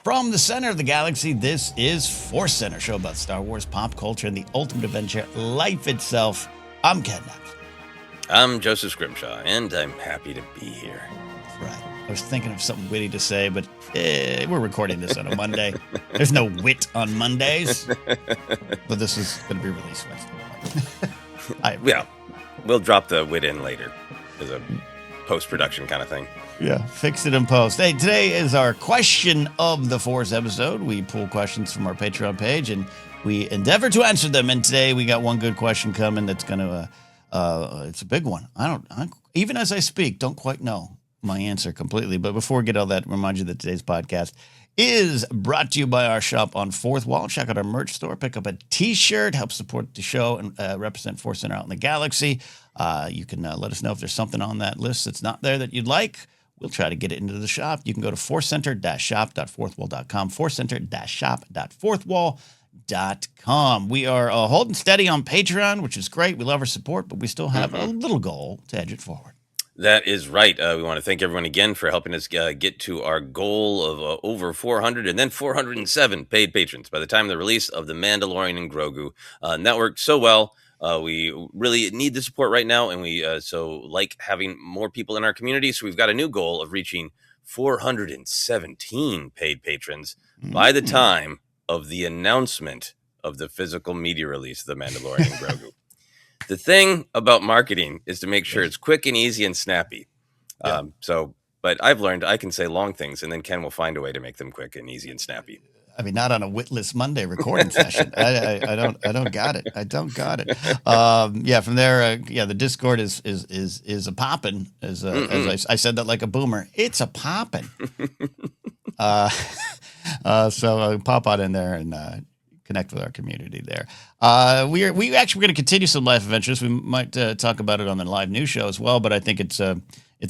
From the center of the galaxy, this is ForceCenter, show about Star Wars, pop culture, and the ultimate adventure, life itself. I'm Ken Napzok. I'm Joseph Scrimshaw, and I'm happy to be here. That's right. I was thinking of something witty to say, but we're recording this on a Monday. There's no wit on Mondays, but this is going to be released Wednesday. Yeah, we'll drop the wit in later as a post-production kind of thing. Yeah, fix it in post. Hey, today is our question of the Force episode. We pull questions from our Patreon page, and we endeavor to answer them. And today we got one good question coming that's going to, it's a big one. I even as I speak, don't quite know my answer completely. But before we get all that, remind you that today's podcast is brought to you by our shop on Fourth Wall. Check out our merch store. Pick up a T-shirt. Help support the show and represent ForceCenter out in the galaxy. You can let us know if there's something on that list that's not there that you'd like. We'll try to get it into the shop. You can go to ForceCenter-shop.fourthwall.com, ForceCenter-shop.fourthwall.com. We are holding steady on Patreon, which is great. We love our support, but we still have a little goal to edge it forward. That is right. We want to thank everyone again for helping us get to our goal of over 400 and then 407 paid patrons by the time of the release of The Mandalorian and Grogu. And that worked so well. We really need the support right now, and we so like having more people in our community. So we've got a new goal of reaching 417 paid patrons by the time of the announcement of the physical media release of The Mandalorian and Grogu. The thing about marketing is to make sure it's quick and easy and snappy. Yeah. But I've learned I can say long things, and then Ken will find a way to make them quick and easy and snappy. I mean, not on a witless Monday recording session. I don't got it. From there, the Discord is a poppin'. As I said that like a boomer. It's a poppin'. So pop on in there and connect with our community there. We actually going to continue some live adventures. We might talk about it on the live news show as well. But I think it's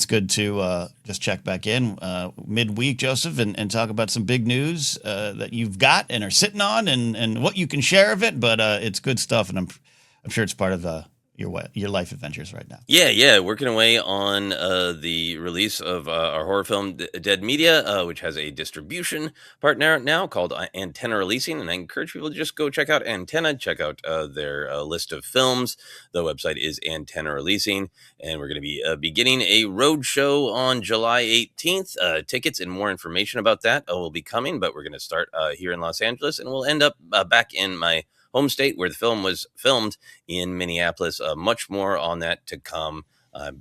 good to just check back in midweek, Joseph, and talk about some big news that you've got and are sitting on and what you can share of it. But it's good stuff, and I'm sure it's part of your life adventures right now. Yeah, working away on the release of our horror film Dead Media, which has a distribution partner now called Antenna Releasing, and I encourage people to just go check out Antenna, check out their list of films. The website is Antenna Releasing, and we're going to be beginning a road show on July 18th. Tickets and more information about that will be coming, but we're going to start here in Los Angeles, and we'll end up back in my home state where the film was filmed in Minneapolis. Much more on that to come.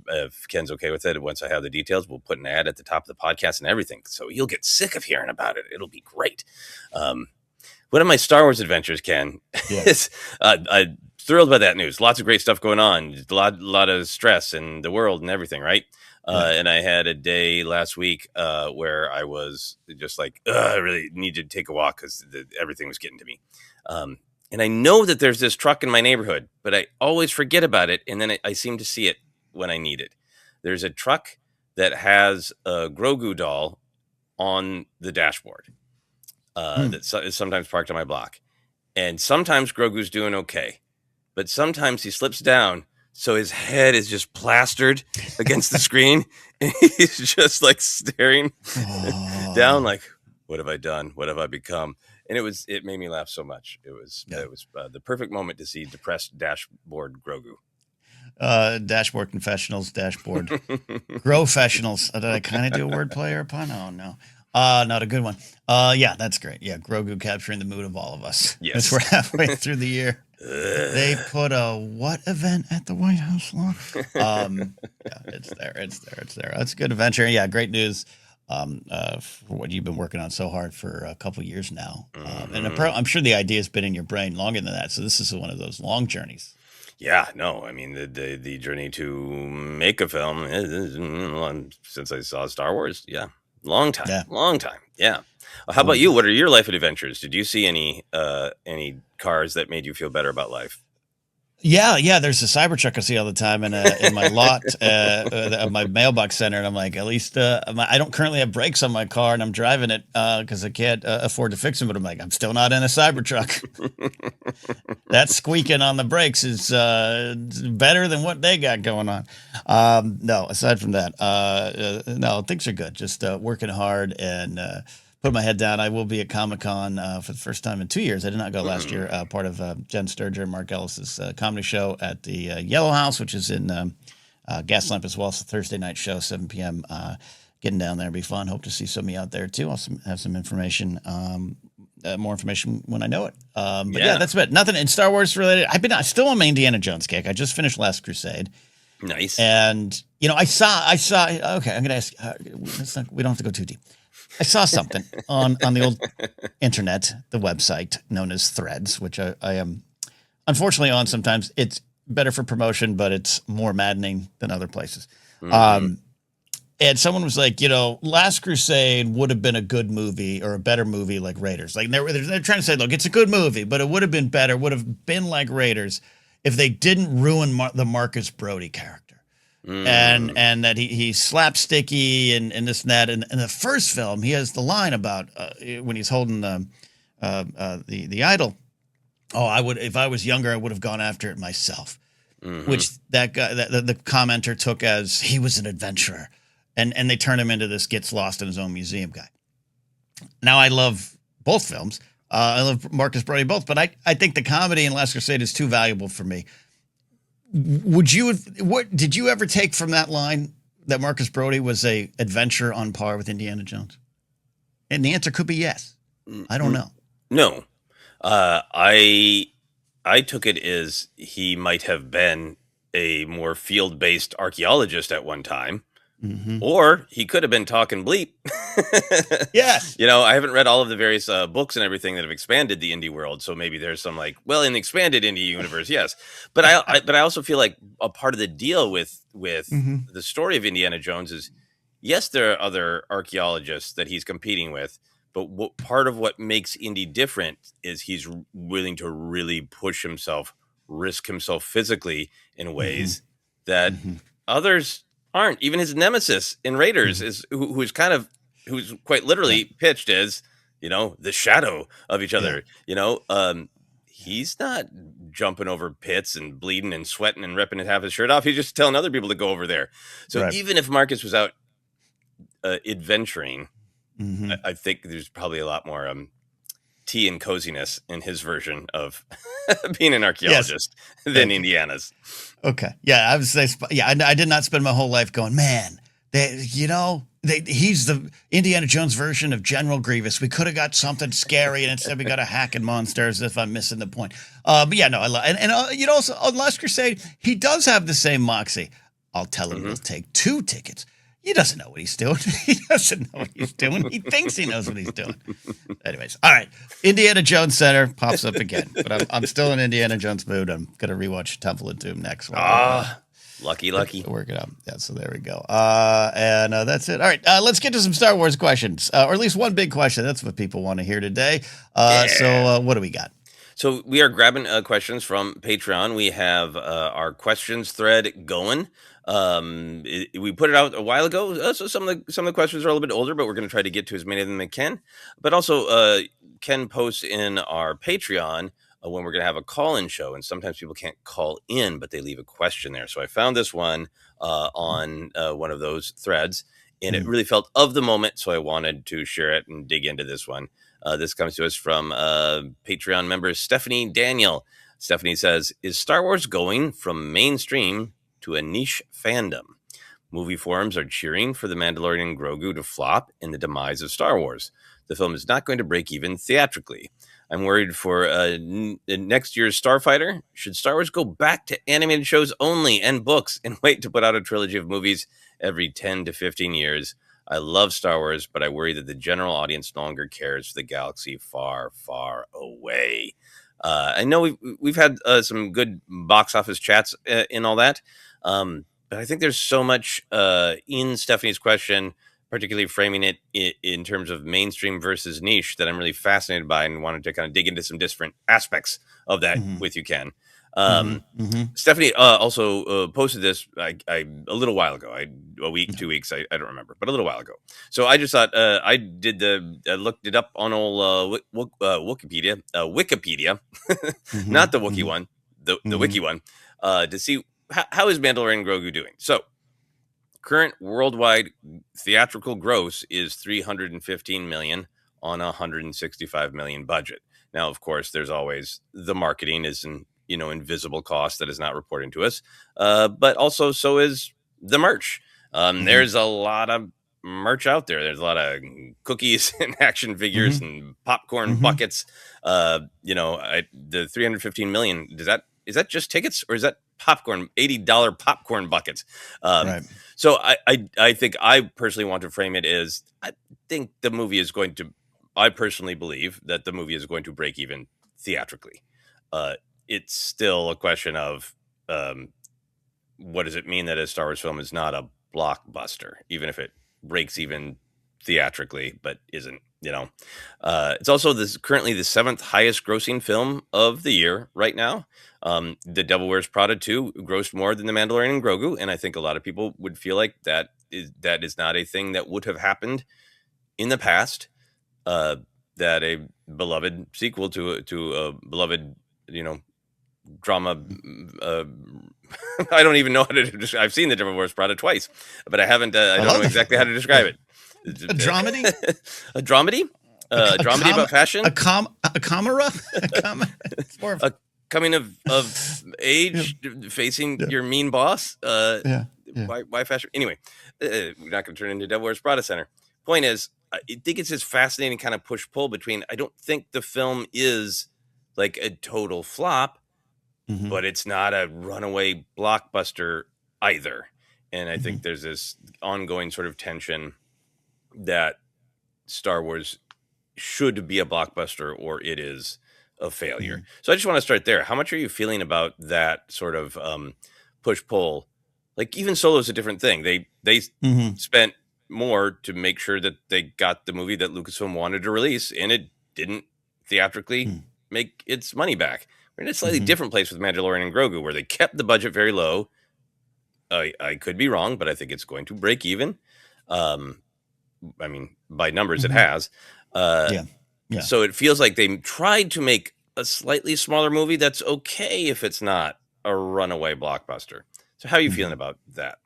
If Ken's okay with it, once I have the details, we'll put an ad at the top of the podcast and everything. So you'll get sick of hearing about it. It'll be great. One of my Star Wars adventures, Ken, is I'm thrilled by that news. Lots of great stuff going on. A lot of stress in the world and everything, right? And I had a day last week where I was just like, I really need to take a walk because everything was getting to me. And I know that there's this truck in my neighborhood, but I always forget about it. And then I seem to see it when I need it. There's a truck that has a Grogu doll on the dashboard that is sometimes parked on my block. And sometimes Grogu's doing okay, but sometimes he slips down. So his head is just plastered against the screen. And he's just like staring down like, what have I done? What have I become? And it made me laugh so much. It was the perfect moment to see depressed dashboard Grogu. Dashboard confessionals, dashboard Grofessionals. Did I kind of do a wordplay or a pun? Oh no, not a good one. That's great. Yeah, Grogu capturing the mood of all of us. Yes, as we're halfway through the year. They put a what event at the White House lawn? It's there. That's a good adventure. Yeah, great news. For what you've been working on so hard for a couple of years now. And I'm sure the idea has been in your brain longer than that. So this is one of those long journeys. Yeah, no, I mean, the journey to make a film since I saw Star Wars. Yeah, long time. Yeah. How about you? What are your life adventures? Did you see any cars that made you feel better about life? Yeah. There's a Cybertruck I see all the time in my lot of my mailbox center, and I'm like, at least I don't currently have brakes on my car, and I'm driving it because I can't afford to fix them. But I'm like, I'm still not in a Cybertruck. That squeaking on the brakes is better than what they got going on. No, aside from that, no, things are good. Just working hard and put my head down. I will be at Comic-Con for the first time in 2 years. I did not go last year. Part of Jen Sturger and Mark Ellis's comedy show at the Yellow House, which is in Gaslamp as well. It's a Thursday night show, 7 p.m. Getting down there will be fun. Hope to see some of you out there too. I'll have some information, more information when I know it. But yeah, that's it. Nothing in Star Wars related. I still on my Indiana Jones kick. I just finished Last Crusade. Nice. And I saw. Okay, I'm gonna ask. We don't have to go too deep. I saw something on the old internet, the website known as Threads, which I am unfortunately on sometimes. It's better for promotion, but it's more maddening than other places. Mm-hmm. And someone was like, Last Crusade would have been a good movie or a better movie like Raiders. Like they're trying to say, look, it's a good movie, but it would have been better, would have been like Raiders if they didn't ruin the Marcus Brody character. And that he's slapsticky and this and that. And in the first film, he has the line about when he's holding the idol. Oh, if I was younger, I would have gone after it myself. Mm-hmm. Which that guy, the commenter took as he was an adventurer. And they turn him into this gets lost in his own museum guy. Now, I love both films. I love Marcus Brody both, but I think the comedy in Last Crusade is too valuable for me. Did you ever take from that line that Marcus Brody was a adventure on par with Indiana Jones? And the answer could be yes. I don't know. No. I took it as he might have been a more field-based archaeologist at one time. Mm-hmm. Or he could have been talking bleep. Yes. I haven't read all of the various books and everything that have expanded the indie world. So maybe there's some in the expanded indie universe, yes. But I also feel like a part of the deal with mm-hmm. the story of Indiana Jones is, yes, there are other archaeologists that he's competing with. But part of what makes Indy different is he's willing to really push himself, risk himself physically in ways mm-hmm. that mm-hmm. others aren't. Even his nemesis in Raiders mm-hmm. who's quite literally pitched as, the shadow of each other. Yeah. He's not jumping over pits and bleeding and sweating and ripping half his shirt off. He's just telling other people to go over there. So even if Marcus was out adventuring, mm-hmm. I think there's probably a lot more tea and coziness in his version of being an archaeologist than Indiana's. Okay. Yeah, I would say, I did not spend my whole life going, man, he's the Indiana Jones version of General Grievous. We could have got something scary, and instead we got a hacking monster, as if I'm missing the point. But yeah, no, I love, and also on Last Crusade, he does have the same moxie. I'll tell him we'll take 2 tickets. He doesn't know what he's doing. He doesn't know what he's doing. He thinks he knows what he's doing. Anyways, all right. Indiana Jones Center pops up again, but I'm still in Indiana Jones mood. I'm gonna rewatch Temple of Doom next. Lucky. Work it out. Yeah, so there we go. And that's it. All right, let's get to some Star Wars questions, or at least one big question. That's what people want to hear today. So what do we got? So we are grabbing questions from Patreon. We have our questions thread going. We put it out a while ago, so some of the questions are a little bit older, but we're going to try to get to as many of them as we can. But also, Ken posts in our Patreon when we're going to have a call-in show, and sometimes people can't call in, but they leave a question there. So I found this one on one of those threads, and it really felt of the moment, so I wanted to share it and dig into this one. This comes to us from Patreon member Stephanie Daniel. Stephanie says, is Star Wars going from mainstream to a niche fandom? Movie forums are cheering for The Mandalorian and Grogu to flop in the demise of Star Wars. The film is not going to break even theatrically. I'm worried for next year's Starfighter. Should Star Wars go back to animated shows only and books and wait to put out a trilogy of movies every 10 to 15 years? I love Star Wars, but I worry that the general audience no longer cares for the galaxy far, far away. I know we've had some good box office chats in all that, but I think there's so much in Stephanie's question, particularly framing it in terms of mainstream versus niche, that I'm really fascinated by and wanted to kind of dig into some different aspects of that with you, Ken. Stephanie also posted this a little while ago, a week, 2 weeks, I don't remember, but a little while ago. So I just thought I looked it up on old Wikipedia, not the Wookiee one, the Wiki one, to see how is Mandalorian Grogu doing. So current worldwide theatrical gross is $315 million on a 165 million budget. Now, of course, there's always the marketing is an invisible cost that is not reporting to us, but also so is the merch. There's a lot of merch out there. There's a lot of cookies and action figures and popcorn buckets. The 315 million, is that just tickets, or is that popcorn, $80 popcorn buckets? Right. So I think I personally want to frame it as, I personally believe that the movie is going to break even theatrically. It's still a question of, what does it mean that a Star Wars film is not a blockbuster, even if it breaks even theatrically, but isn't, it's also currently the seventh highest grossing film of the year right now. The Devil Wears Prada 2 grossed more than The Mandalorian and Grogu, and I think a lot of people would feel like that is not a thing that would have happened in the past. That a beloved sequel to a beloved, drama. I don't even know how to describe. I've seen The Devil Wears Prada twice, but I haven't. I don't know exactly how to describe it. A dramedy? A dramedy? A dramedy about fashion? A camera? It's more of a coming of age, facing your mean boss. Why fashion? Anyway, we're not going to turn into Devil Wears Prada Center. Point is, I think it's this fascinating kind of push-pull between, I don't think the film is like a total flop, but it's not a runaway blockbuster either. And I think there's this ongoing sort of tension that Star Wars should be a blockbuster or it is a failure. So I just want to start there. How much are you feeling about that sort of push-pull? Like, even Solo is a different thing. They spent more to make sure that they got the movie that Lucasfilm wanted to release, and it didn't theatrically make its money back. We're in a slightly different place with Mandalorian and Grogu, where they kept the budget very low. I could be wrong, but I think it's going to break even. I mean, by numbers, it has. So it feels like they tried to make a slightly smaller movie that's okay if it's not a runaway blockbuster. So how are you feeling about that?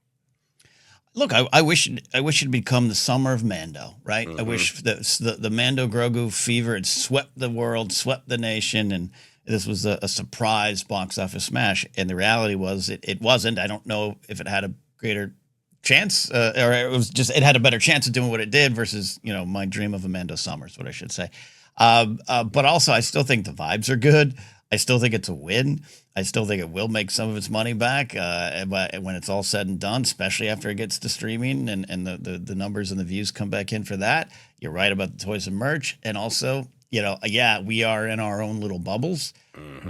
Look, I wish it'd become the summer of Mando, right? I wish the Mando Grogu fever had swept the world, swept the nation, and this was a surprise box office smash. And the reality was it wasn't. I don't know if it had a greater chance, or it had a better chance of doing what it did versus, my dream of a Mando summer is what I should say. But also, I still think the vibes are good. I still think it's a win. I still think it will make some of its money back when it's all said and done, especially after it gets to streaming and the numbers and the views come back in for that. You're right about the toys and merch. And also, we are in our own little bubbles,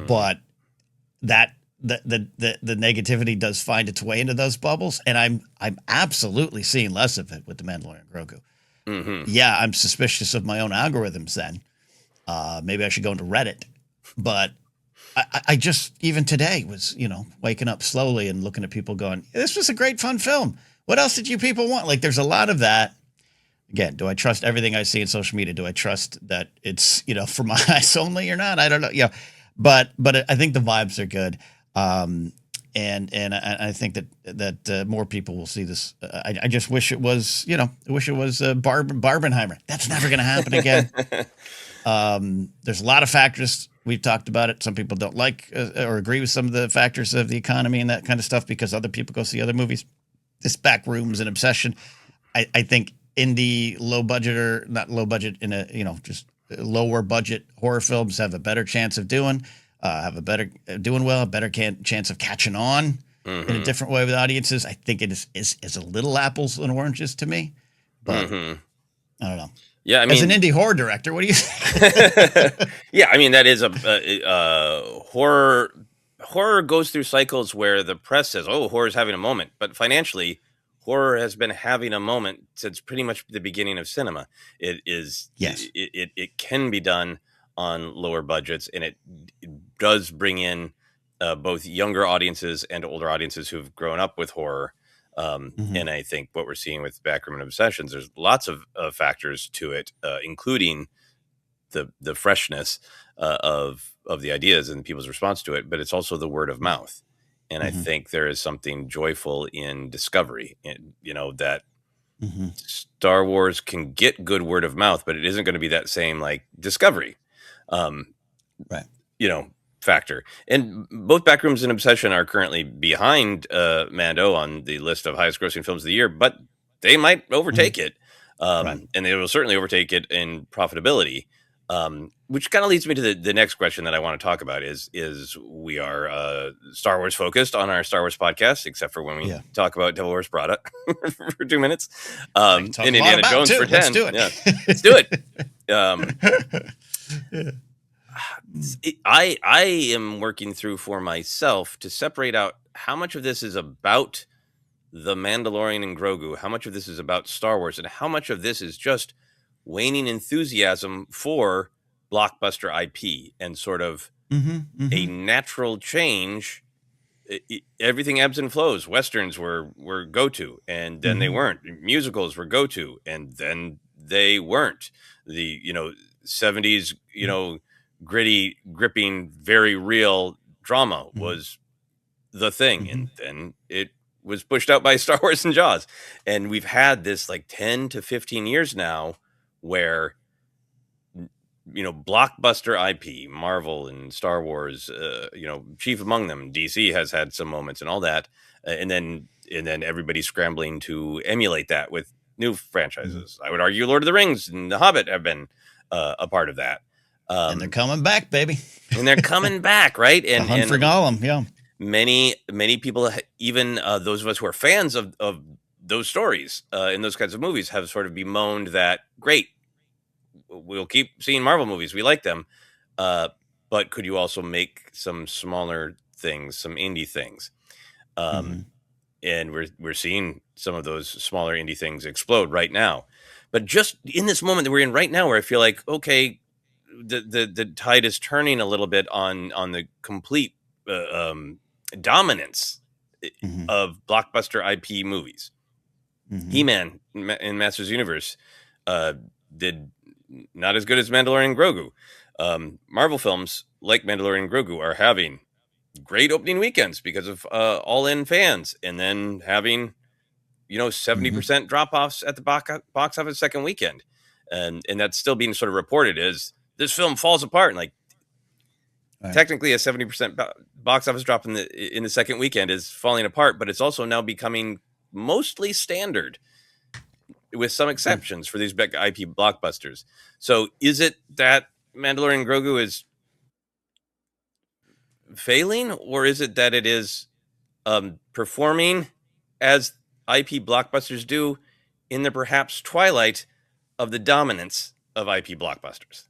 but that the negativity does find its way into those bubbles. And I'm absolutely seeing less of it with the Mandalorian and Grogu. Yeah, I'm suspicious of my own algorithms then. Maybe I should go into Reddit. But I just, even today, was, waking up slowly and looking at people going, this was a great, fun film. What else did you people want? Like, there's a lot of that. Again, do I trust everything I see in social media? Do I trust that it's, for my eyes only or not? I don't know. But I think the vibes are good. And I think that more people will see this. I just wish it was, Barbenheimer. That's never going to happen again. There's a lot of factors. We've talked about it. Some people don't like or agree with some of the factors of the economy and that kind of stuff because other people go see other movies. This back room's an obsession. I think indie low budget or not low budget in a, just lower budget horror films have a better chance of doing well, a better chance of catching on in a different way with audiences. I think it is a little apples and oranges to me, but I don't know. Yeah, I mean, as an indie horror director, what do you think? Yeah, I mean, that is horror. Horror goes through cycles where the press says, "Oh, horror's having a moment," but financially, horror has been having a moment since pretty much the beginning of cinema. It is, yes, it can be done on lower budgets, and it does bring in both younger audiences and older audiences who've grown up with horror. And I think what we're seeing with Backroom and Obsessions, there's lots of factors to it, including the freshness of the ideas and people's response to it, but it's also the word of mouth. And I think there is something joyful in discovery, and that Mm-hmm. Star Wars can get good word of mouth, but it isn't going to be that same like discovery, um, Right. you know, factor. And both Backrooms and Obsession are currently behind Mando on the list of highest grossing films of the year, but they might Mm-hmm. overtake it, Right. and they will certainly overtake it in profitability. Which kind of leads me to the next question that I want to talk about is we are Star Wars focused on our Star Wars podcast, except for when we Yeah. talk about Devil Wears Prada for 2 minutes, I can talk and a lot Indiana about it Jones too. for Let's 10. do Yeah, let's do it. Um, it. Yeah. I am working through for myself to separate out how much of this is about the Mandalorian and Grogu, how much of this is about Star Wars, and how much of this is just waning enthusiasm for blockbuster IP and sort of Mm-hmm. a Mm-hmm. natural change. Everything ebbs and flows. Westerns were go to, and then they Mm-hmm. weren't. Musicals were go to, and then they weren't. The 70s, gritty, gripping, very real drama was the thing, Mm-hmm. and then it was pushed out by Star Wars and Jaws, and we've had this like 10 to 15 years now where blockbuster IP, Marvel and Star Wars, chief among them. DC has had some moments and all that, and then everybody's scrambling to emulate that with new Mm-hmm. franchises. I would argue Lord of the Rings and The Hobbit have been a part of that, And they're um, coming back, baby. and they're coming back, right? The And hunt for Gollum. Yeah. many people, even those of us who are fans of those stories in those kinds of movies, have sort of bemoaned that. Great, we'll keep seeing Marvel movies. We like them. Uh, but could you also make some smaller things, some indie things? Mm-hmm. Um, and we're seeing some of those smaller indie things explode right now. But just in this moment that we're in right now, where I feel like, okay, the tide is turning a little bit on the complete dominance Mm-hmm. of blockbuster IP movies. Mm-hmm. He-Man in Masters Universe uh, did not as good as Mandalorian and Grogu. Marvel films like Mandalorian and Grogu are having great opening weekends because of all-in fans, and then having 70% drop-offs at the box office second weekend, and that's still being sort of reported as this film falls apart. And like, Right. technically, a 70% box office drop in the second weekend is falling apart, but it's also now becoming mostly standard, with some Yeah. exceptions for these big IP blockbusters. So is it that Mandalorian Grogu is failing, or is it that it is performing as IP blockbusters do in the perhaps twilight of the dominance of IP blockbusters?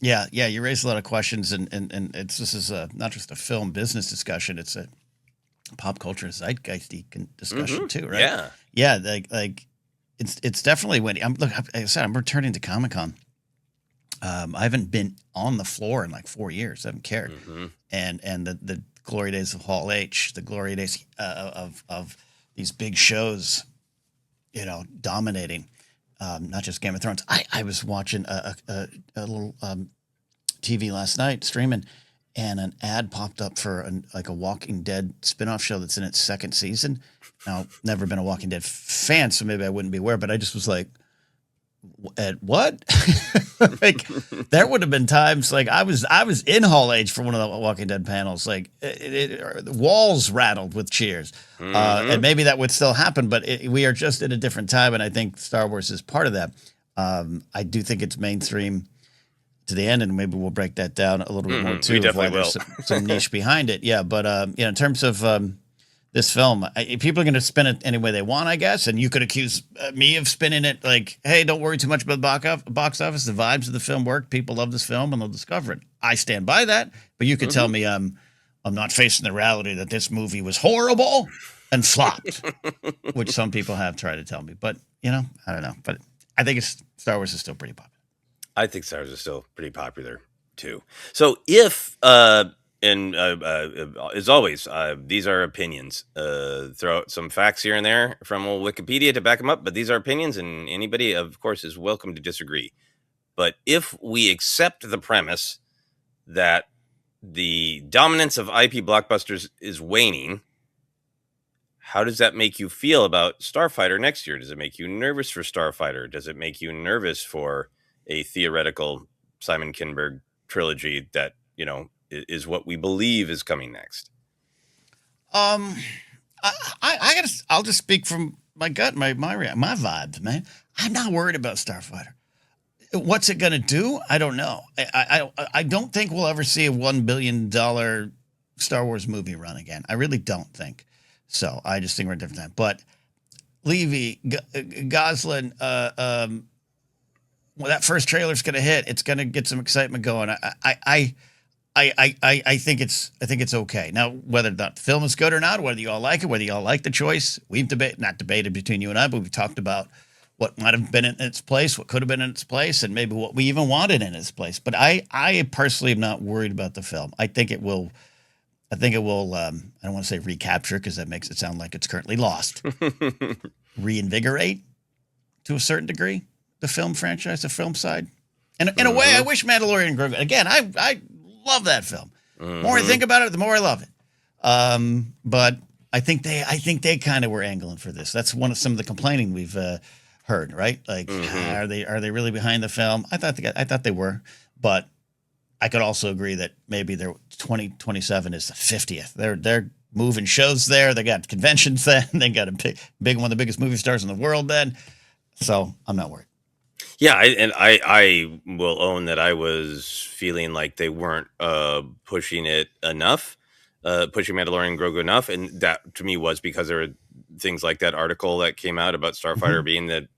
Yeah. Yeah. You raised a lot of questions, and this is not just a film business discussion. It's a pop culture zeitgeisty discussion too, right? Yeah. Yeah. Like it's definitely when like I said, I'm returning to Comic-Con. I haven't been on the floor in like 4 years. I haven't cared. Mm-hmm. And the glory days of Hall H, the glory days of these big shows, dominating, not just Game of Thrones. I was watching a little TV last night streaming, and an ad popped up for like a Walking Dead spinoff show that's in its second season. Now, never been a Walking Dead fan, so maybe I wouldn't be aware, but I just was like, at what? Like, there would have been times like I was in Hall H for one of the Walking Dead panels. Like the walls rattled with cheers, and maybe that would still happen. But we are just in a different time, and I think Star Wars is part of that. I do think it's mainstream to the end, and maybe we'll break that down a little bit more too. We Of why definitely will. there's some niche behind it. Yeah, but in terms of this film, people are going to spin it any way they want, I guess. And you could accuse me of spinning it like, hey, don't worry too much about the box office. The vibes of the film work. People love this film and they'll discover it. I stand by that. But you could tell me I'm not facing the reality that this movie was horrible and flopped, which some people have tried to tell me. But, I don't know. But I think Star Wars is still pretty popular. I think Star Wars is still pretty popular too. So if and as always, these are opinions. Throw out some facts here and there from old Wikipedia to back them up, but these are opinions, and anybody, of course, is welcome to disagree. But if we accept the premise that the dominance of IP blockbusters is waning, how does that make you feel about Starfighter next year? Does it make you nervous for Starfighter? Does it make you nervous for a theoretical Simon Kinberg trilogy that, is what we believe is coming next? Um, I'll just speak from my gut, my vibes, man. I'm not worried about Starfighter. What's it gonna do? I don't know. I don't think we'll ever see a $1 billion Star Wars movie run again. I really don't think. So I just think we're at a different time. But Levy, Goslin, well, that first trailer's gonna hit. It's gonna get some excitement going. I think it's okay. Now, whether the film is good or not, whether you all like it, whether you all like the choice, we've not debated between you and I, but we've talked about what might have been in its place, what could have been in its place, and maybe what we even wanted in its place. But I personally am not worried about the film. I think it will. I don't want to say recapture because that makes it sound like it's currently lost. Reinvigorate to a certain degree the film franchise, the film side. And in a way, I wish Mandalorian grew. Again, I love that film. The more I think about it, the more I love it. But I think they kind of were angling for this. That's some of the complaining we've heard, right? Like, are they really behind the film? I thought they were, but I could also agree that maybe their 2027 is the 50th. They're moving shows there. They got conventions then. They got a big one of the biggest movie stars in the world then. So I'm not worried. Yeah, I will own that I was feeling like they weren't pushing it enough, pushing Mandalorian Grogu enough, and that to me was because there were things like that article that came out about Starfighter being the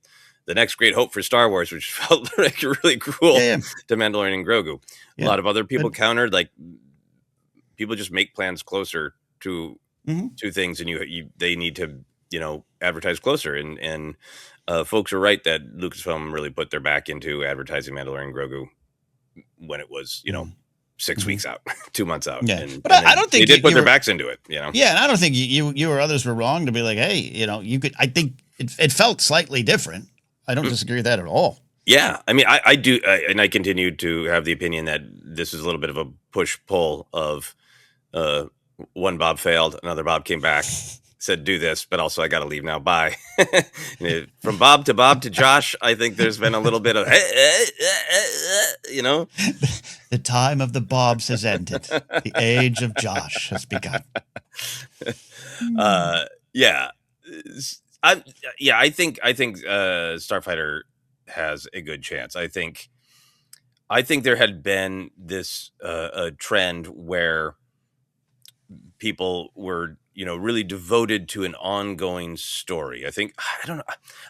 next great hope for Star Wars, which felt like really cruel to Mandalorian and Grogu. A lot of other people countered, like, people just make plans closer to things, and they need to advertise closer, and folks are right that Lucasfilm really put their back into advertising Mandalorian Grogu when it was 6 weeks out, 2 months out. Yeah, and, but and I don't think they did put their backs into it. Yeah, and I don't think you or others were wrong to be like, hey, you could. I think it felt slightly different. I don't disagree with that at all. Yeah, I mean, I do, and I continue to have the opinion that this is a little bit of a push-pull of one Bob failed, another Bob came back, said do this, but also I got to leave now. Bye. From Bob to Josh, I think there's been a little bit of, The time of the Bobs has ended. The age of Josh has begun. Yeah. I think Starfighter has a good chance. I think there had been this a trend where people were really devoted to an ongoing story. I don't know.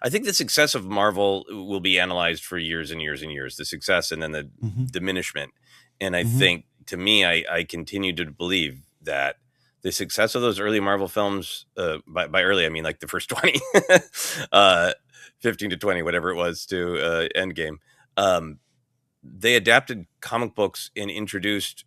I think the success of Marvel will be analyzed for years and years and years. The success and then the diminishment. And I think, to me, I continue to believe that the success of those early Marvel films, by early, I mean like the first 20, 15 to 20, whatever it was, to Endgame, they adapted comic books and introduced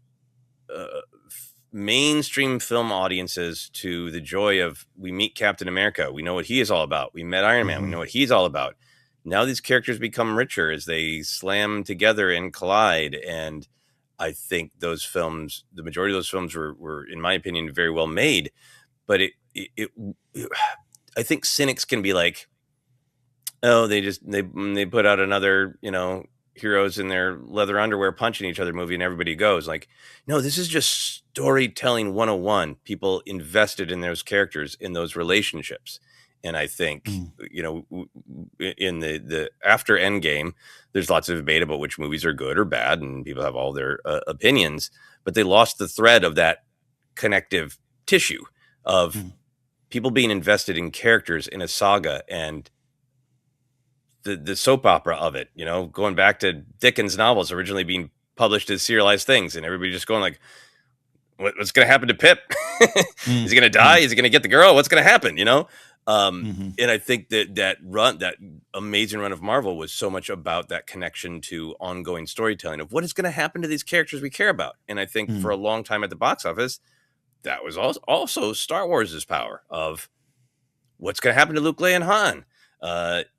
mainstream film audiences to the joy of, we meet Captain America, we know what he is all about. We met Iron Man, we know what he's all about. Now these characters become richer as they slam together and collide, and I think those films, the majority of those films were in my opinion, very well made. But I think cynics can be like, oh, they put out another, heroes in their leather underwear punching each other movie and everybody goes. Like, no, this is just storytelling 101. People invested in those characters, in those relationships. And I think, in the after Endgame, there's lots of debate about which movies are good or bad, and people have all their opinions, but they lost the thread of that connective tissue of people being invested in characters in a saga, and the soap opera of it, going back to Dickens novels originally being published as serialized things, and everybody just going like, what's going to happen to Pip? Is he going to die? Is he going to get the girl? What's going to happen? And I think that amazing run of Marvel was so much about that connection to ongoing storytelling of what is going to happen to these characters we care about. And I think for a long time at the box office, that was also Star Wars' power of what's going to happen to Luke, Leia, and Han.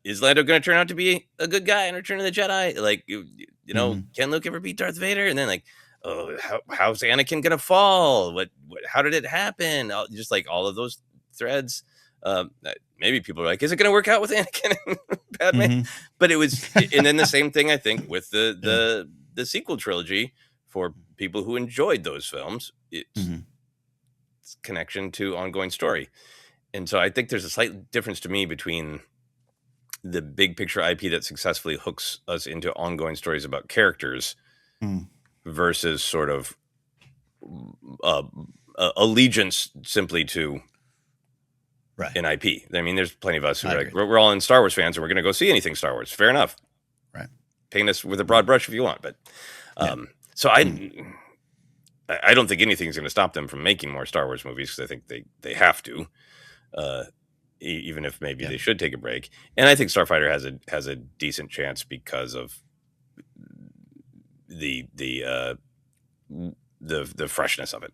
Is Lando going to turn out to be a good guy in Return of the Jedi? Like, can Luke ever beat Darth Vader? And then like, oh, how's Anakin going to fall? How did it happen? Just like all of those threads. Maybe people are like, is it going to work out with Anakin and Padme? Mm-hmm. But it was, and then the same thing I think with the sequel trilogy for people who enjoyed those films. It's connection to ongoing story. And so I think there's a slight difference to me between the big picture IP that successfully hooks us into ongoing stories about characters versus sort of allegiance simply to an IP. I mean, there's plenty of us who are like, we're all in Star Wars fans and we're going to go see anything Star Wars. Fair enough. Right. Paint us with a broad brush if you want. But so I don't think anything's going to stop them from making more Star Wars movies because I think they have to. Even if maybe they should take a break. And I think Starfighter has a decent chance because of the freshness of it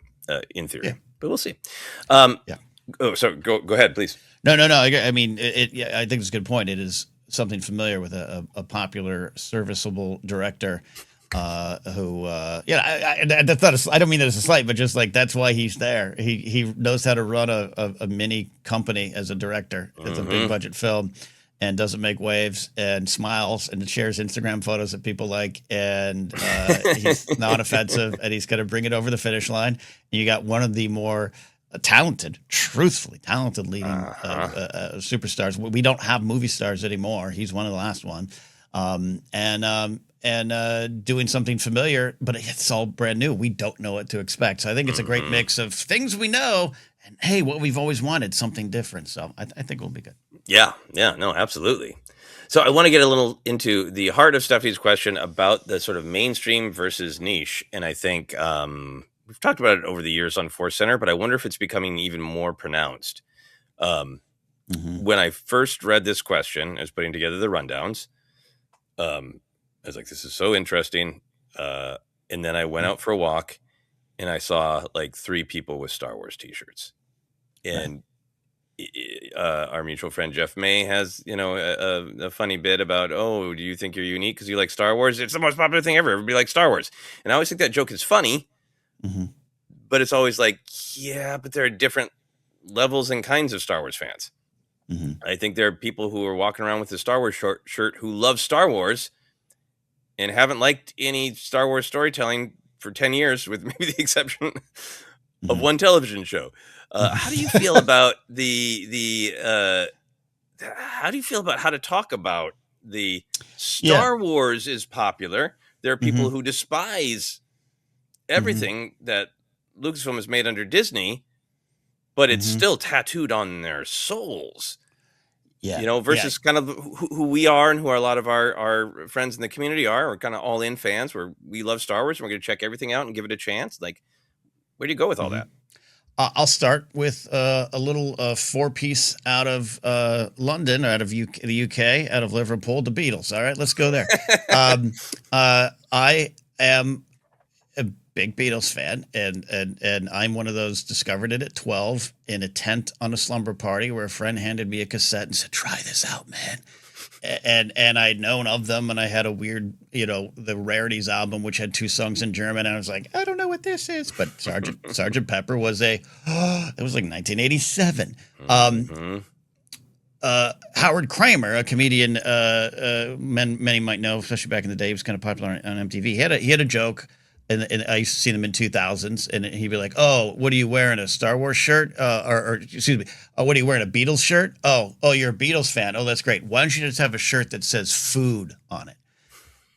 in theory. But we'll see. Oh, so go ahead, please. No. I mean, I think it's a good point. It is something familiar with a popular, serviceable director who, that's not I don't mean that as a slight, but just like that's why he's there. He knows how to run a mini company as a director. It's a big budget film and doesn't make waves and smiles and shares Instagram photos that people like. And he's not offensive and he's going to bring it over the finish line. And you got one of the more truthfully talented leading superstars. We don't have movie stars anymore. He's one of the last one. And doing something familiar, but it's all brand new. We don't know what to expect. So I think it's a great mix of things we know and, hey, what we've always wanted, something different. So I think we'll be good. Yeah, no, absolutely. So I want to get a little into the heart of Stephanie's question about the sort of mainstream versus niche. And I think we've talked about it over the years on ForceCenter, but I wonder if it's becoming even more pronounced. When I first read this question, I was putting together the rundowns. I was like, this is so interesting. And then I went out for a walk and I saw like 3 people with Star Wars t-shirts. And our mutual friend Jeff May has, a funny bit about, oh, do you think you're unique because you like Star Wars? It's the most popular thing ever. Everybody likes Star Wars. And I always think that joke is funny, but it's always like, yeah, but there are different levels and kinds of Star Wars fans. I think there are people who are walking around with the Star Wars shirt who love Star Wars and haven't liked any Star Wars storytelling for 10 years, with maybe the exception of one television show. How do you feel about how do you feel about how to talk about the Star Wars is popular? There are people who despise everything that Lucasfilm has made under Disney, but it's still tattooed on their souls. Versus kind of who we are and who a lot of our friends in the community are. We're kind of all in fans where we love Star Wars and we're going to check everything out and give it a chance. Like, where do you go with all that? I'll start with a little 4-piece out of London, out of the UK, out of Liverpool, the Beatles. All right, let's go there. I am a big Beatles fan, and I'm one of those discovered it at 12 in a tent on a slumber party where a friend handed me a cassette and said, "Try this out, man." And I'd known of them, and I had a weird, the Rarities album, which had 2 songs in German, and I was like, I don't know what this is, but Sergeant Pepper was it was like 1987. Howard Kramer, a comedian, many might know, especially back in the day, he was kind of popular on MTV. He had a joke. And I used to see them in 2000s, and he'd be like, "Oh, what are you wearing? A Star Wars shirt? Or excuse me, what are you wearing? A Beatles shirt? Oh, you're a Beatles fan. Oh, that's great. Why don't you just have a shirt that says food on it?"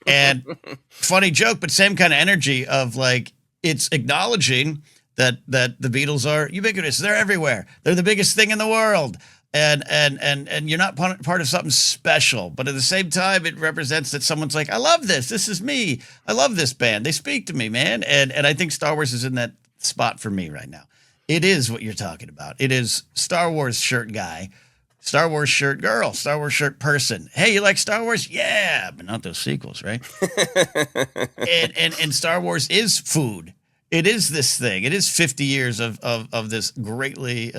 And funny joke, but same kind of energy of like it's acknowledging that the Beatles are ubiquitous. They're everywhere. They're the biggest thing in the world. And you're not part of something special, but at the same time, it represents that someone's like, I love this. This is me. I love this band. They speak to me, man. And I think Star Wars is in that spot for me right now. It is what you're talking about. It is Star Wars shirt guy, Star Wars shirt girl, Star Wars shirt person. Hey, you like Star Wars? Yeah, but not those sequels, right? and Star Wars is food. It is this thing. It is 50 years of this greatly,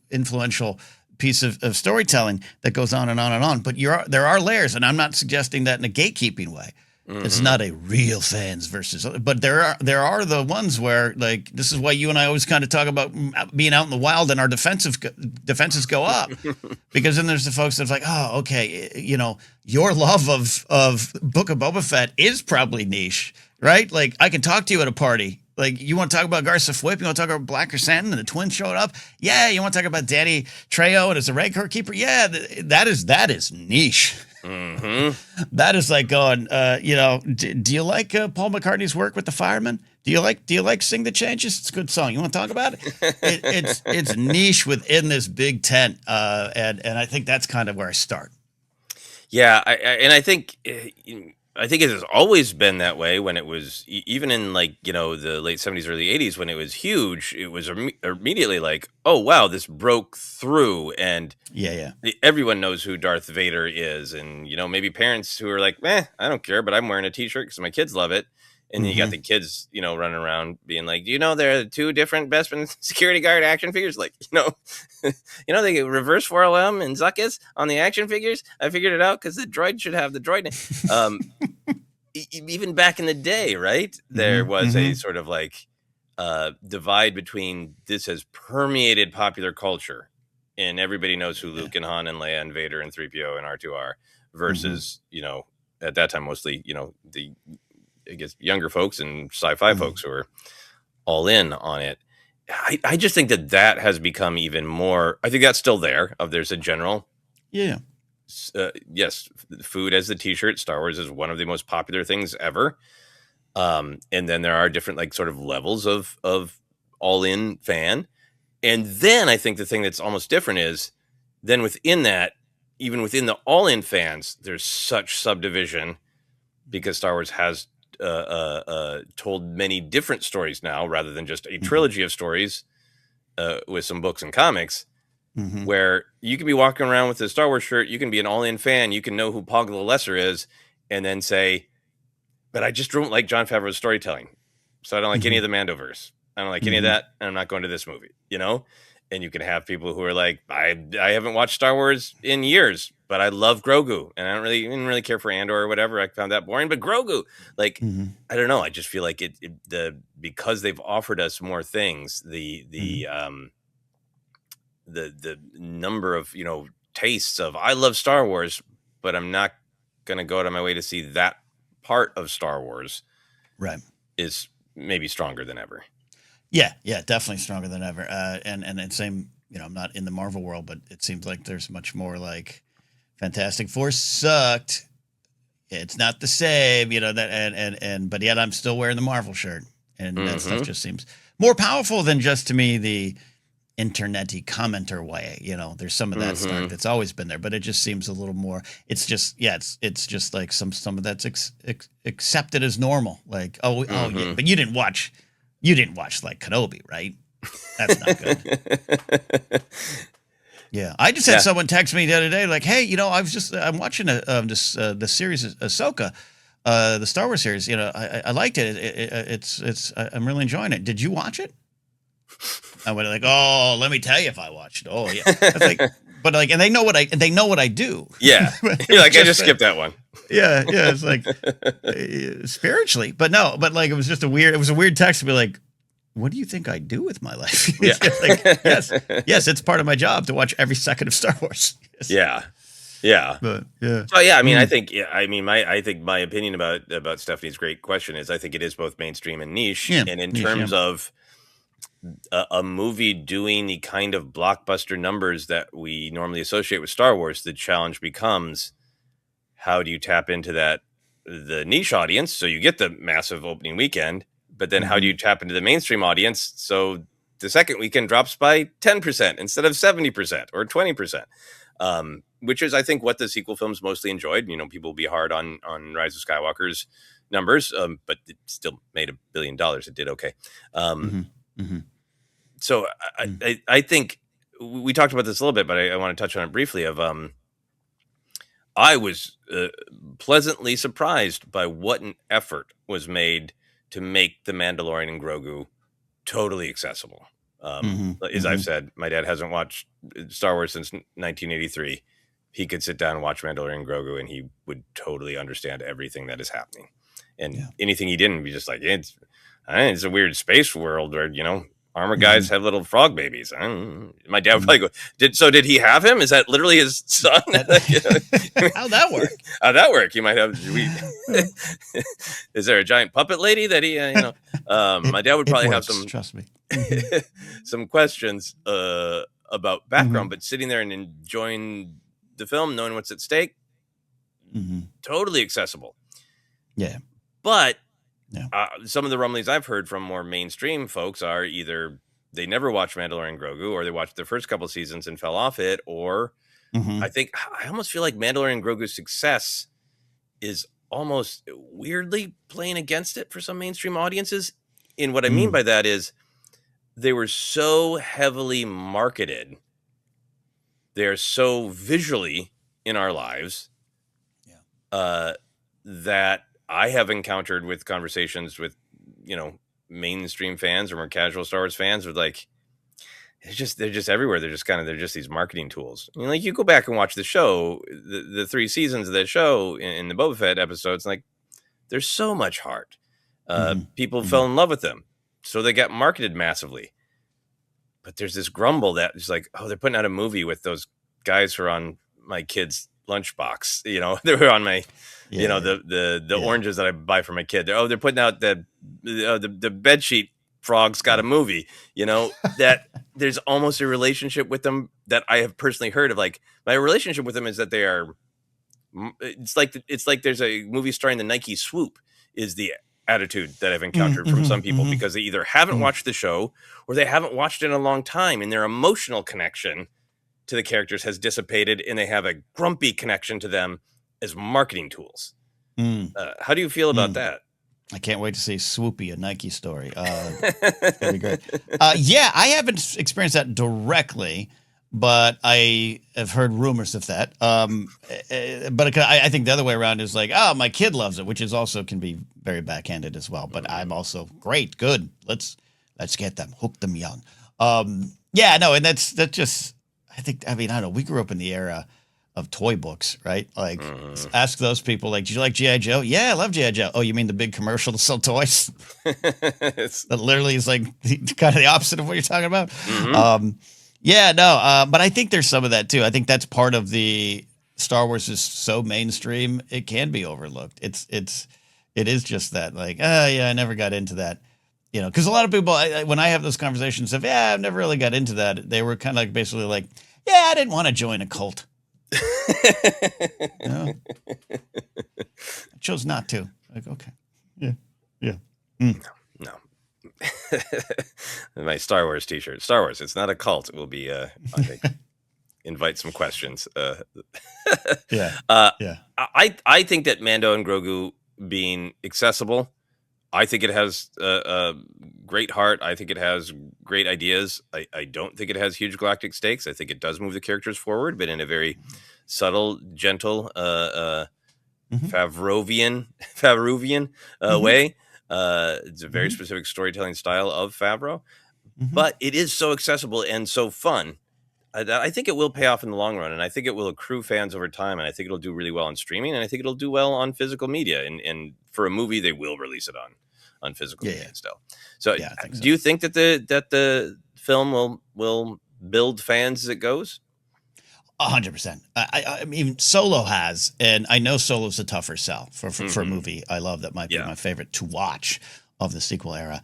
influential piece of storytelling that goes on and on and on. But there are layers, and I'm not suggesting that in a gatekeeping way. It's Mm-hmm. not a real fans versus, but there are the ones where, like, this is why you and I always kind of talk about being out in the wild and our defenses go up, because then there's the folks that's like, oh, okay, your love of Book of Boba Fett is probably niche, right? Like, I can talk to you at a party. Like, you want to talk about Garsa Fwip? You want to talk about Black Chrysanthemum and the twins showed up? Yeah. You want to talk about Danny Trejo and as a Rancor Keeper? Yeah. That is niche. Mm-hmm. That is like going, do you like Paul McCartney's work with the Firemen? Do you like Sing the Changes? It's a good song. You want to talk about it? It's niche within this big tent, and I think that's kind of where I start. Yeah, and I think it has always been that way. When it was even in like the late '70s, early '80s, when it was huge, it was immediately like, oh wow, this broke through, and Yeah. everyone knows who Darth Vader is, and maybe parents who are like, I don't care, but I'm wearing a T-shirt because my kids love it. And then you got Mm-hmm. the kids, running around being like, do you know there are two different Bespin security guard action figures? Like, they get reverse 4LM and Zuckus on the action figures. I figured it out because the droid should have the droid. Even back in the day, right? There was a sort of like divide between this has permeated popular culture, and everybody knows who Luke and Han and Leia and Vader and 3PO and R2 are, versus, at that time, mostly, the I guess younger folks and sci-fi folks who are all in on it. I just think that has become even more. I think that's still there. There's a general, Yeah. yes, food as the T-shirt. Star Wars is one of the most popular things ever. And then there are different like sort of levels of all in fan. And then I think the thing that's almost different is then within that, even within the all in fans, there's such subdivision because Star Wars has told many different stories now rather than just a trilogy of stories with some books and comics, where you can be walking around with a Star Wars shirt, you can be an all-in fan, you can know who Pog the Lesser is, and then say, but I just don't like Jon Favreau's storytelling, so I don't like any of the Mandoverse. I don't like any of that, and I'm not going to this movie, And you can have people who are like, I haven't watched Star Wars in years, but I love Grogu, and I didn't really care for Andor or whatever. I found that boring, but Grogu, like, I don't know. I just feel like because they've offered us more things, the number of tastes of I love Star Wars, but I'm not gonna go out of my way to see that part of Star Wars, Right. is maybe stronger than ever. Yeah, definitely stronger than ever. And same, I'm not in the Marvel world, but it seems like there's much more like Fantastic Four sucked. It's not the same, but yet I'm still wearing the Marvel shirt, and that stuff just seems more powerful than just to me the internet-y commenter way. There's some of that stuff that's always been there, but it just seems a little more. It's just it's just like some of that's accepted as normal. Like oh yeah, but you didn't watch like Kenobi, right? That's not good. Yeah, I just had someone text me the other day, like, "Hey, I'm watching the series Ahsoka, the Star Wars series. I liked it. I'm really enjoying it. Did you watch it?" I went like, "Oh, let me tell you if I watched it. Oh yeah." I was like, but like, and they know what I do. Yeah, you're like, I just skipped that one. Yeah, it's like spiritually, but no, but like it was a weird text to be like, what do you think I do with my life? Yeah. Like, yes, it's part of my job to watch every second of Star Wars. Yes. Yeah. But yeah. So yeah, I mean, I think my opinion about Stephanie's great question is I think it is both mainstream and niche, and in terms of a movie doing the kind of blockbuster numbers that we normally associate with Star Wars, the challenge becomes, how do you tap into the niche audience so you get the massive opening weekend, but then how do you tap into the mainstream audience so the second weekend drops by 10% instead of 70% or 20%, which is, I think, what the sequel films mostly enjoyed. People will be hard on Rise of Skywalker's numbers, but it still made $1 billion. It did okay. So I think we talked about this a little bit, but I want to touch on it briefly. I was pleasantly surprised by what an effort was made to make The Mandalorian and Grogu totally accessible. As I've said, my dad hasn't watched Star Wars since 1983. He could sit down and watch Mandalorian and Grogu, and he would totally understand everything that is happening. and anything he didn't be just like, it's a weird space world where, armor guys have little frog babies. My dad would probably go, did he have him? Is that literally his son? How'd that work? How'd that work? You might have, is there a giant puppet lady that he, my dad would probably have some, trust me, some questions about background, but sitting there and enjoying the film, knowing what's at stake, totally accessible. Yeah. But some of the rumblings I've heard from more mainstream folks are either they never watched Mandalorian Grogu, or they watched the first couple seasons and fell off it, or I almost feel like Mandalorian Grogu's success is almost weirdly playing against it for some mainstream audiences. And what I mean by that is they were so heavily marketed. They're so visually in our lives that I have encountered with conversations with, mainstream fans or more casual Star Wars fans with like, they're just everywhere. They're just these marketing tools. Like you go back and watch the show, the 3 seasons of that show in the Boba Fett episodes, like there's so much heart. People fell in love with them, so they got marketed massively. But there's this grumble that is like, oh, they're putting out a movie with those guys who are on my kid's lunchbox. They were on my, the oranges that I buy for my kid. They're putting out the bedsheet frog's got a movie. That there's almost a relationship with them that I have personally heard of. Like my relationship with them is that they are. It's like there's a movie starring the Nike Swoop is the attitude that I've encountered from some people because they either haven't watched the show or they haven't watched it in a long time, and their emotional connection to the characters has dissipated, and they have a grumpy connection to them as marketing tools. How do you feel about that? I can't wait to see Swoopy, a Nike story. It's gonna be great. I haven't experienced that directly, but I have heard rumors of that. But I think the other way around is like, oh, my kid loves it, which is also can be very backhanded as well. But I'm also great, good. Let's get them, hook them young. And that's just. I don't know. We grew up in the era of toy books, right? Like, ask those people, like, did you like G.I. Joe? Yeah, I love G.I. Joe. Oh, you mean the big commercial to sell toys? That literally is like kind of the opposite of what you're talking about. But I think there's some of that too. I think that's part of the Star Wars is so mainstream, it can be overlooked. It is just that, like, I never got into that. Because a lot of people, when I have those conversations of, I've never really got into that, they were kind of like basically like, I didn't want to join a cult. I chose not to. Like, okay. Yeah. No. My Star Wars t-shirt. Star Wars, it's not a cult. It will be, I think, invite some questions. I think that Mando and Grogu being accessible, I think it has a great heart. I think it has great ideas. I don't think it has huge galactic stakes. I think it does move the characters forward, but in a very subtle, gentle, Favrovian way. It's a very specific storytelling style of Favreau, but it is so accessible and so fun. I think it will pay off in the long run, and I think it will accrue fans over time, and I think it'll do really well on streaming, and I think it'll do well on physical media. And for a movie, they will release it on physical media still. So, do you think that the film will build fans as it goes? 100%. I mean, Solo has, and I know Solo's a tougher sell for a movie I love that might be my favorite to watch of the sequel era.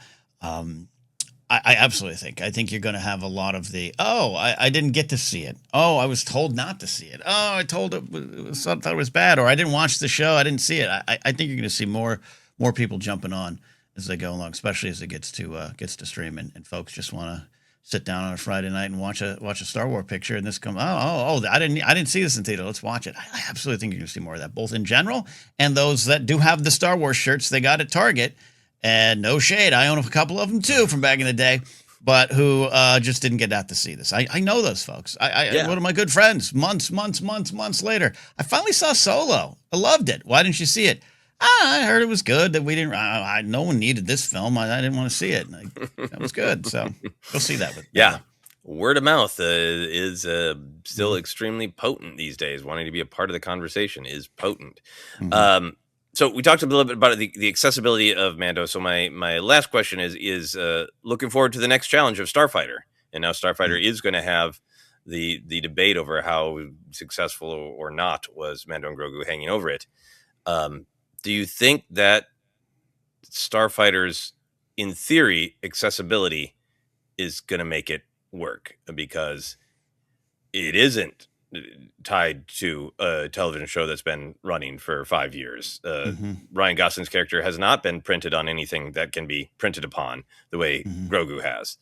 I absolutely think. I think you're going to have a lot of the, I didn't get to see it. Oh, I was told not to see it. Oh, I thought it was bad, or I didn't watch the show. I didn't see it. I think you're going to see more people jumping on as they go along, especially as it gets to stream, and folks just want to sit down on a Friday night and watch a Star Wars picture, and this come, I didn't see this in theater. Let's watch it. I absolutely think you're going to see more of that, both in general and those that do have the Star Wars shirts they got at Target. And no shade, I own a couple of them too from back in the day, but who just didn't get out to see this. I know those folks. One of my good friends, months later, I finally saw Solo. I loved it. Why didn't you see it? I heard it was good. That we didn't. No one needed this film. I didn't want to see it. That was good. So you'll see that. Word of mouth is still extremely potent these days. Wanting to be a part of the conversation is potent. So we talked a little bit about the accessibility of Mando. So my last question is looking forward to the next challenge of Starfighter. And now Starfighter is going to have the debate over how successful or not was Mando and Grogu hanging over it. Do you think that Starfighter's, in theory, accessibility is going to make it work? Because it isn't tied to a television show that's been running for 5 years. Ryan Gosling's character has not been printed on anything that can be printed upon the way Grogu has.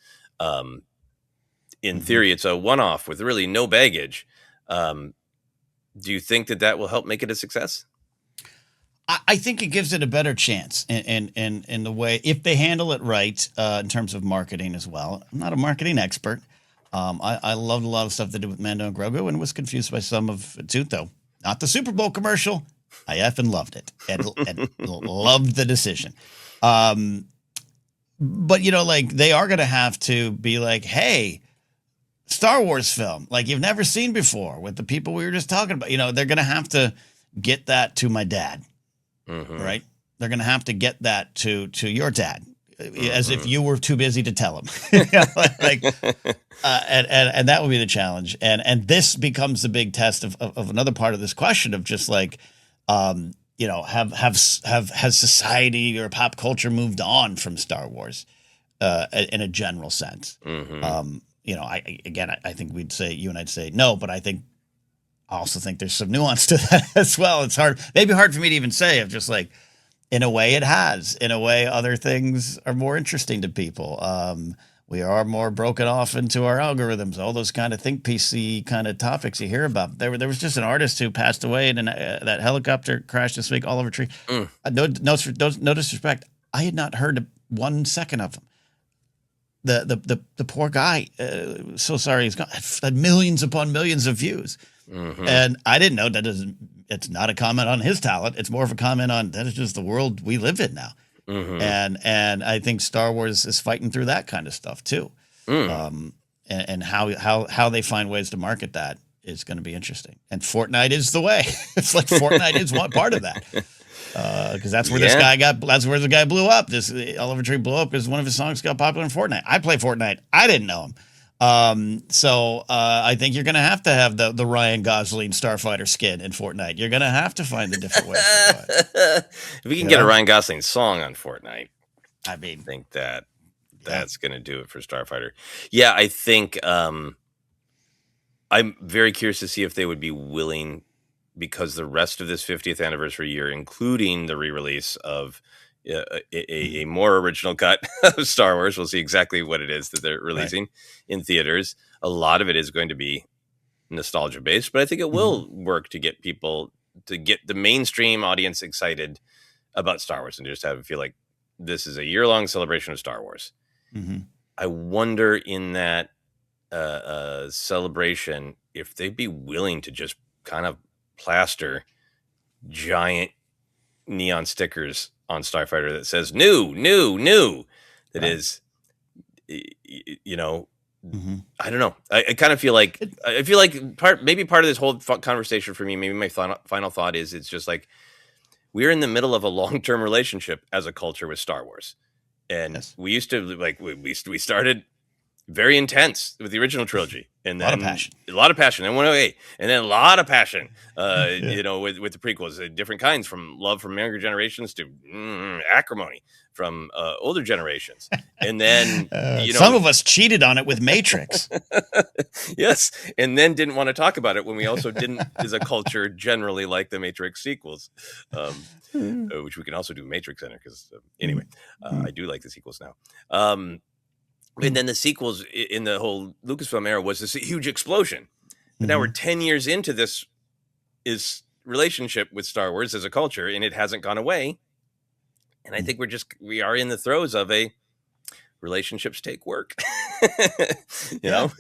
In theory, it's a one-off with really no baggage. Do you think that will help make it a success? I think it gives it a better chance in the way, if they handle it right, in terms of marketing as well. I'm not a marketing expert. I loved a lot of stuff they did with Mando and Grogu, and was confused by some of it too, though. Not the Super Bowl commercial. I effing loved it and loved the decision. But, like, they are going to have to be like, hey, Star Wars film, like you've never seen before, with the people we were just talking about. They're going to have to get that to my dad, right? They're going to have to get that to your dad, as if you were too busy to tell him. And that would be the challenge. And this becomes the big test of another part of this question of just like, has society or pop culture moved on from Star Wars in a general sense? I think you and I'd say no, but I also think there's some nuance to that as well. It's maybe hard for me to even say, of just like, in a way it has. In a way, other things are more interesting to people. We are more broken off into our algorithms, all those kind of think PC kind of topics you hear about. There was just an artist who passed away in that helicopter crash this week, Oliver Tree. No disrespect. I had not heard 1 second of him. The poor guy, so sorry, he's had millions upon millions of views. And I didn't know it's not a comment on his talent. It's more of a comment on that is just the world we live in now. And I think Star Wars is fighting through that kind of stuff too. And how they find ways to market that is going to be interesting. And Fortnite is the way. It's like Fortnite is one part of that. Because that's where that's where the guy blew up. This Oliver Tree blew up because one of his songs got popular in Fortnite. I play Fortnite. I didn't know him. So I think you're going to have the Ryan Gosling Starfighter skin in Fortnite. You're going to have to find the different ways to do it. If we can get a Ryan Gosling song on Fortnite, I think that's going to do it for Starfighter. Yeah, I think I'm very curious to see if they would be willing, because the rest of this 50th anniversary year, including the re-release of a more original cut of Star Wars, we'll see exactly what it is that they're releasing in theaters. A lot of it is going to be nostalgia based, but I think it will work to get people, to get the mainstream audience excited about Star Wars and just feel like this is a year-long celebration of Star Wars. I wonder in that celebration if they'd be willing to just kind of plaster giant neon stickers on Starfighter that says new. That is, I don't know. I kind of feel like part of this whole conversation for me, maybe my final thought is, it's just like we're in the middle of a long-term relationship as a culture with Star Wars, and we used to like we started very intense with the original trilogy, and then a lot of passion, and 108, and then a lot of passion, with the prequels, different kinds, from love from younger generations to acrimony from older generations, and then some of us cheated on it with Matrix. Yes, and then didn't want to talk about it when we also didn't, as a culture, generally like the Matrix sequels, which we can also do Matrix Center because anyway, I do like the sequels now. And then the sequels in the whole Lucasfilm era was this huge explosion. But now we're 10 years into this relationship with Star Wars as a culture, and it hasn't gone away. And I think we are in the throes of a relationships take work. you know?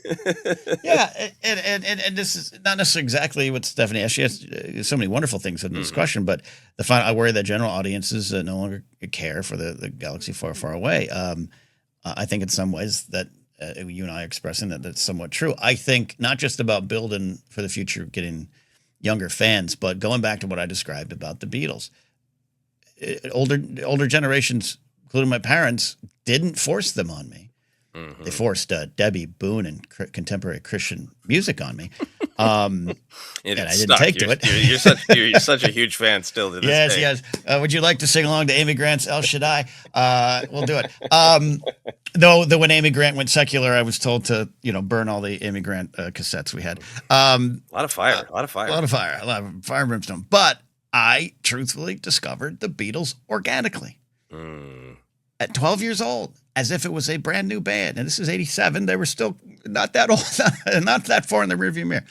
Yeah. And this is not necessarily exactly what Stephanie asked. She has so many wonderful things in this question, but I worry that general audiences no longer care for the galaxy far, far away. I think in some ways that you and I are expressing that's somewhat true. I think not just about building for the future, getting younger fans, but going back to what I described about the Beatles. older generations, including my parents, didn't force them on me. They forced Debbie Boone and contemporary Christian music on me, and I didn't take to it. You're such a huge fan still to this day. Yes. Would you like to sing along to Amy Grant's El Shaddai? We'll do it. Though when Amy Grant went secular, I was told to burn all the Amy Grant cassettes we had. A lot of fire, a lot of fire and brimstone. But I truthfully discovered the Beatles organically at 12 years old, as if it was a brand new band. And this is 87. They were still not that old, not that far in the rearview mirror.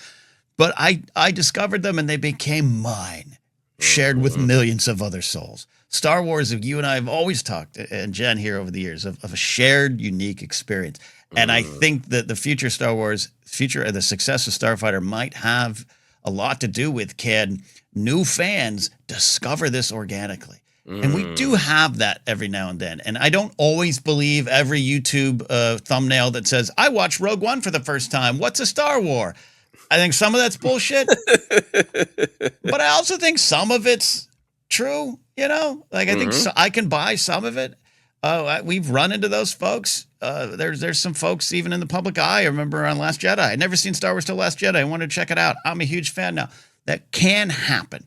But I discovered them, and they became mine, shared with millions of other souls. Star Wars, you and I have always talked, and Jen here over the years, of a shared, unique experience. And I think that the future Star Wars, the success of Starfighter might have a lot to do with, can new fans discover this organically? And we do have that every now and then. And I don't always believe every YouTube thumbnail that says, I watched Rogue One for the first time. What's a Star War? I think some of that's bullshit. But I also think some of it's true, Like I think I can buy some of it. We've run into those folks. There's some folks even in the public eye. I remember on Last Jedi. I'd never seen Star Wars till Last Jedi. I wanted to check it out. I'm a huge fan now. That can happen.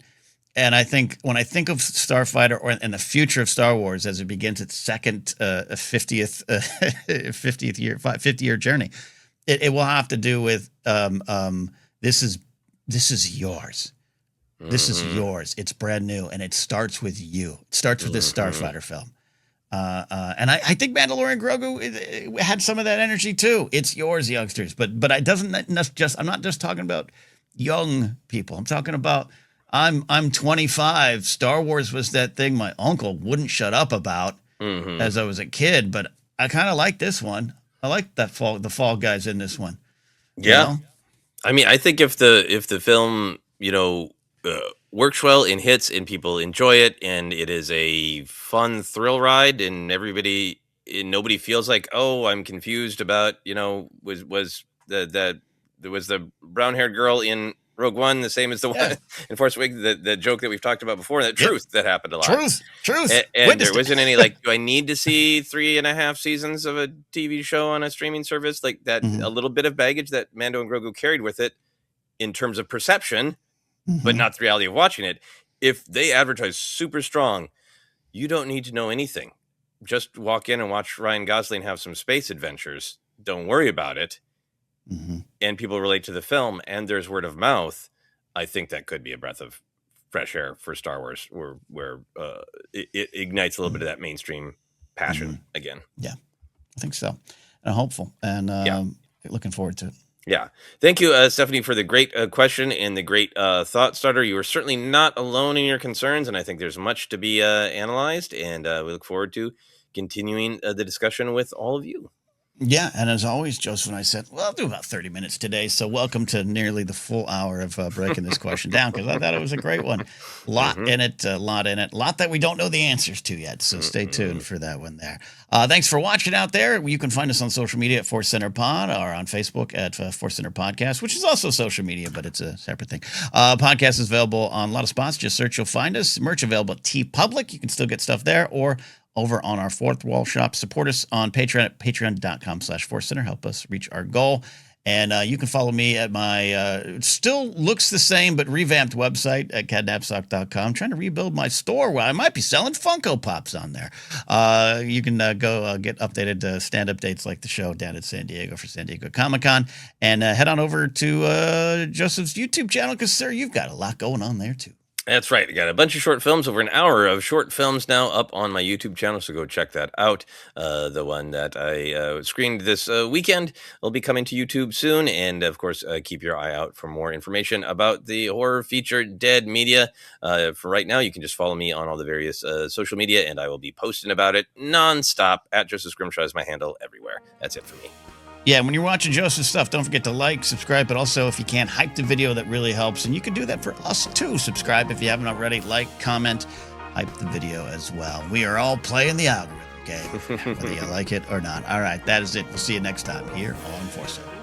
And I think when I think of Starfighter and the future of Star Wars as it begins its second 50th year journey, it will have to do with this is yours. This is yours. It's brand new, and it starts with you. It starts with this Starfighter film. And I think Mandalorian Grogu had some of that energy too. It's yours, youngsters. But it doesn't I'm not just talking about young people. I'm talking about I'm 25. Star Wars was that thing my uncle wouldn't shut up about as I was a kid. But I kind of like this one. I like the Fall Guys in this one. Yeah, I mean, I think if the film works well and hits and people enjoy it and it is a fun thrill ride and nobody feels like, oh, I'm confused about was the brown-haired girl in Rogue One the same as the one in Force Awakens, the joke that we've talked about before, that truth that happened a lot. Truth. And there wasn't any like, do I need to see 3.5 seasons of a TV show on a streaming service? Like that, a little bit of baggage that Mando and Grogu carried with it in terms of perception, but not the reality of watching it. If they advertise super strong, you don't need to know anything. Just walk in and watch Ryan Gosling have some space adventures. Don't worry about it. And people relate to the film, and there's word of mouth. I think that could be a breath of fresh air for Star Wars, where it ignites a little bit of that mainstream passion again. Yeah, I think so. And I'm hopeful, and looking forward to it. Yeah. Thank you, Stephanie, for the great question and the great thought starter. You are certainly not alone in your concerns, and I think there's much to be analyzed, and we look forward to continuing the discussion with all of you. Yeah, and as always, Joseph and I said, well, I'll do about 30 minutes today, so welcome to nearly the full hour of breaking this question down, because I thought it was a great one. A lot in it, a lot that we don't know the answers to yet, so stay tuned for that one there. Thanks for watching out there. You can find us on social media at ForceCenter Pod, or on Facebook at ForceCenter Podcast, which is also social media, but it's a separate thing. Podcast is available on a lot of spots. Just search, you'll find us. Merch available at TeePublic. You can still get stuff there, or over on our Fourth Wall shop. Support us on Patreon at patreon.com/ForceCenter. Help us reach our goal. And you can follow me at my still looks the same but revamped website at Napzok.com. Trying to rebuild my store where I might be selling Funko Pops on there. You can go get updated stand-up dates like the show down at San Diego for San Diego Comic-Con. And head on over to Joseph's YouTube channel, because, sir, you've got a lot going on there, too. That's right. I got a bunch of short films, over an hour of short films now up on my YouTube channel, so go check that out. The one that I screened this weekend will be coming to YouTube soon, and of course, keep your eye out for more information about the horror feature Dead Media. For right now, you can just follow me on all the various social media, and I will be posting about it nonstop. At Joseph Scrimshaw is my handle everywhere. That's it for me. Yeah, when you're watching Joseph's stuff, don't forget to like, subscribe, but also, if you can, hype the video. That really helps. And you can do that for us, too. Subscribe if you haven't already. Like, comment, hype the video as well. We are all playing the algorithm game, whether you like it or not. All right, that is it. We'll see you next time here on ForceCenter.